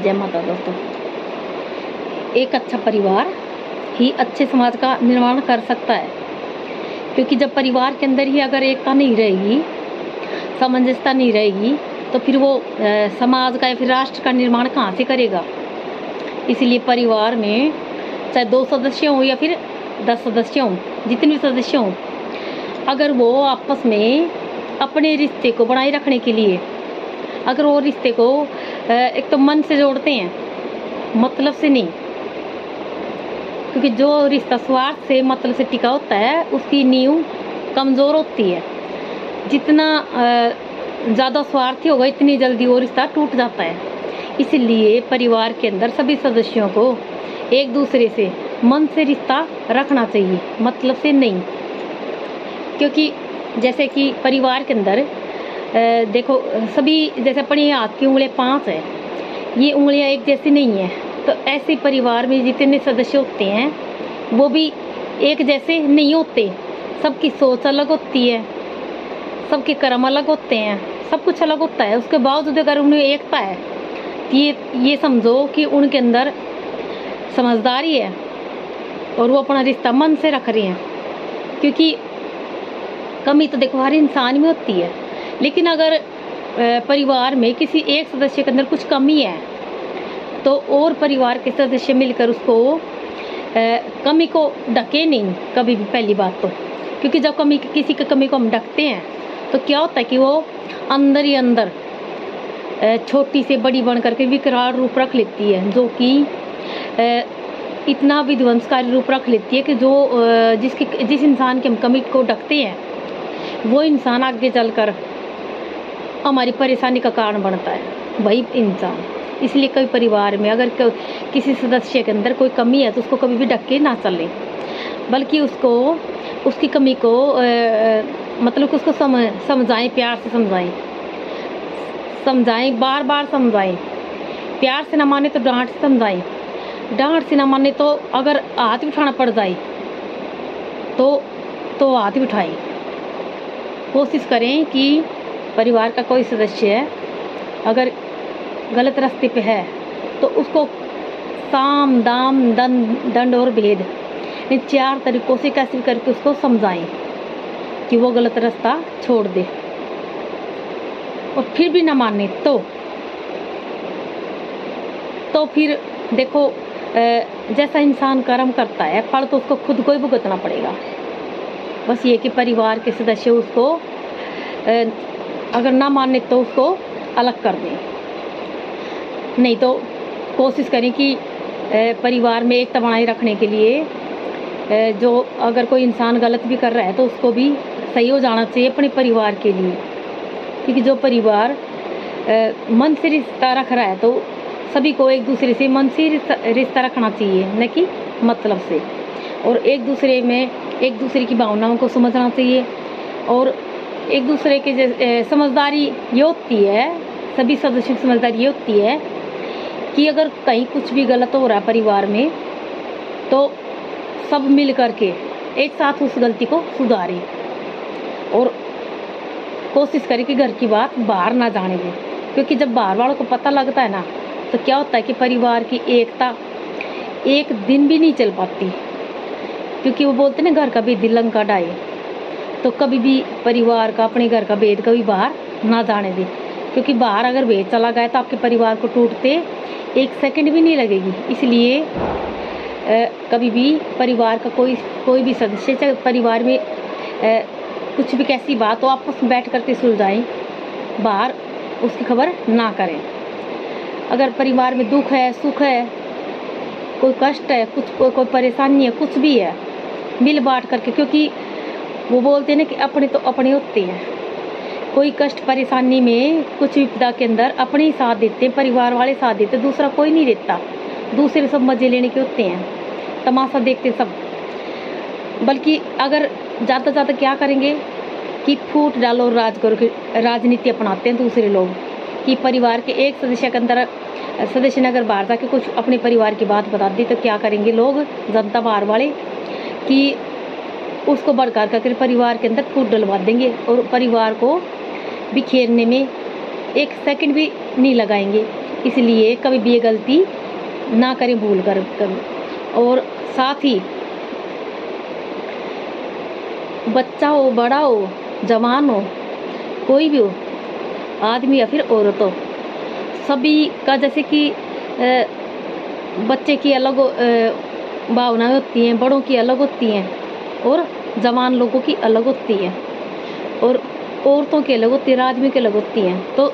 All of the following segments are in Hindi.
जय माता दोस्तों। एक अच्छा परिवार ही अच्छे समाज का निर्माण कर सकता है, क्योंकि जब परिवार के अंदर ही अगर एकता नहीं रहेगी, सामंजस्यता नहीं रहेगी, तो फिर वो समाज का या फिर राष्ट्र का निर्माण कहाँ से करेगा। इसलिए परिवार में चाहे 2 सदस्य हों या फिर 10 सदस्य हों, जितने भी सदस्य हों, अगर वो आपस में अपने रिश्ते को बनाए रखने के लिए अगर वो रिश्ते को एक तो मन से जोड़ते हैं, मतलब से नहीं, क्योंकि जो रिश्ता स्वार्थ से मतलब से टिका होता है उसकी नींव कमज़ोर होती है। जितना ज़्यादा स्वार्थी होगा इतनी जल्दी वो रिश्ता टूट जाता है। इसलिए परिवार के अंदर सभी सदस्यों को एक दूसरे से मन से रिश्ता रखना चाहिए, मतलब से नहीं। क्योंकि जैसे कि परिवार के अंदर देखो, सभी जैसे अपने हाथ की उंगलियां 5 है, ये उंगलियां एक जैसी नहीं है, तो ऐसे परिवार में जितने सदस्य होते हैं वो भी एक जैसे नहीं होते। सबकी सोच अलग होती है, सबके कर्म अलग होते हैं, सब कुछ अलग होता है। उसके बावजूद अगर उन्हें एकता है तो ये समझो कि उनके अंदर समझदारी है और वो अपना रिश्ता मन से रख रहे हैं। क्योंकि कमी तो देखो हर इंसान में होती है, लेकिन अगर परिवार में किसी एक सदस्य के अंदर कुछ कमी है तो और परिवार के सदस्य मिलकर उसको कमी को ढके नहीं कभी भी, पहली बात तो। क्योंकि जब किसी की कमी को हम ढकते हैं तो क्या होता है कि वो अंदर ही अंदर छोटी से बड़ी बन करके विकराल रूप रख लेती है, जो कि इतना विध्वंसकारी रूप रख लेती है कि जो जिस इंसान की हम कमी को ढकते हैं वो इंसान आगे चलकर हमारी परेशानी का कारण बनता है, वही इंसान। इसलिए कई परिवार में अगर किसी सदस्य के अंदर कोई कमी है तो उसको कभी भी ढक के ना चले, बल्कि उसको उसकी कमी को मतलब कि उसको समझाएं, प्यार से समझाएं, बार बार समझाएं। प्यार से ना माने तो डांट से समझाएं, डांट से ना माने तो अगर हाथ भी उठाना पड़ जाए तो हाथ भी उठाएं। कोशिश करें कि परिवार का कोई सदस्य है अगर गलत रास्ते पे है तो उसको साम दाम दंड और भेद इन 4 तरीकों से कैसे करके उसको समझाएं कि वो गलत रास्ता छोड़ दे। और फिर भी ना माने तो फिर देखो, जैसा इंसान कर्म करता है फल तो उसको खुद को ही भुगतना पड़ेगा। बस ये कि परिवार के सदस्य उसको अगर ना माने तो उसको अलग कर दें, नहीं तो कोशिश करें कि परिवार में एकता बनाए रखने के लिए जो अगर कोई इंसान गलत भी कर रहा है तो उसको भी सही हो जाना चाहिए अपने परिवार के लिए। क्योंकि जो परिवार मन से रिश्ता रख रहा है तो सभी को एक दूसरे से मन से रिश्ता रखना चाहिए, न कि मतलब से। और एक दूसरे की भावनाओं को समझना चाहिए। और एक दूसरे के समझदारी ये होती है, सभी सदस्यों की समझदारी ये होती है कि अगर कहीं कुछ भी गलत हो रहा है परिवार में तो सब मिल करके एक साथ उस गलती को सुधारें और कोशिश करें कि घर की बात बाहर ना जाने दें। क्योंकि जब बाहर वालों को पता लगता है ना तो क्या होता है कि परिवार की एकता एक दिन भी नहीं चल पाती। क्योंकि वो बोलते ना, घर का भेद लंका ढाए। तो कभी भी परिवार का, अपने घर का भेद कभी बाहर ना जाने दे। क्योंकि बाहर अगर भेद चला गया तो आपके परिवार को टूटते 1 सेकंड भी नहीं लगेगी। इसलिए कभी भी परिवार का कोई भी सदस्य, चाहे परिवार में कुछ भी कैसी बात हो, आपस में बैठ करके सुलझाएं, बाहर उसकी खबर ना करें। अगर परिवार में दुख है, सुख है, कोई कष्ट है, कोई परेशानी है, कुछ भी है, मिल बांट करके। क्योंकि वो बोलते हैं ना कि अपने तो अपने होते हैं। कोई कष्ट परेशानी में, कुछ विपदा के अंदर अपने ही साथ देते हैं, परिवार वाले साथ देते, दूसरा कोई नहीं देता। दूसरे सब मजे लेने के होते हैं, तमाशा देखते सब। बल्कि अगर ज़्यादा क्या करेंगे कि फूट डालो और राज करो, राजनीति अपनाते हैं दूसरे लोग। कि परिवार के एक सदस्य के अंदर सदस्य ने अगर बाहर जाके कुछ अपने परिवार की बात बता दी तो क्या करेंगे लोग, जनता बाहर वाले, कि उसको भड़का करके परिवार के अंदर फूट डलवा देंगे और परिवार को बिखेरने में 1 सेकंड भी नहीं लगाएंगे। इसलिए कभी भी ये गलती ना करें भूल कर कभी। और साथ ही बच्चा हो, बड़ा हो, जवान हो, कोई भी हो, आदमी या फिर औरत हो, सभी का जैसे कि बच्चे की अलग भावनाएं होती हैं, बड़ों की अलग होती हैं, और जवान लोगों की अलग होती है, और औरतों की अलग होती है, आदमी की अलग होती हैं। तो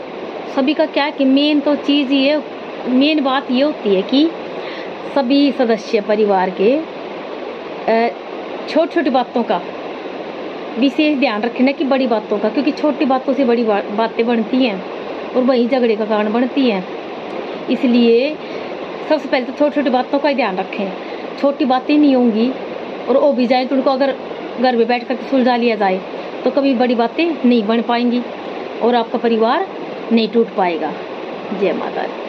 सभी का क्या है कि मेन तो चीज़ ये, मेन बात ये होती है कि सभी सदस्य परिवार के छोटी छोटी बातों का विशेष ध्यान रखना कि बड़ी बातों का, क्योंकि छोटी बातों से बड़ी बातें बनती हैं और वही झगड़े का कारण बनती हैं। इसलिए सबसे पहले तो छोटी छोटी बातों का ही ध्यान रखें। छोटी बातें नहीं होंगी और वो भी जाए तो उनको अगर घर में बैठ कर सुलझा लिया जाए तो कभी बड़ी बातें नहीं बन पाएंगी और आपका परिवार नहीं टूट पाएगा। जय माता दी।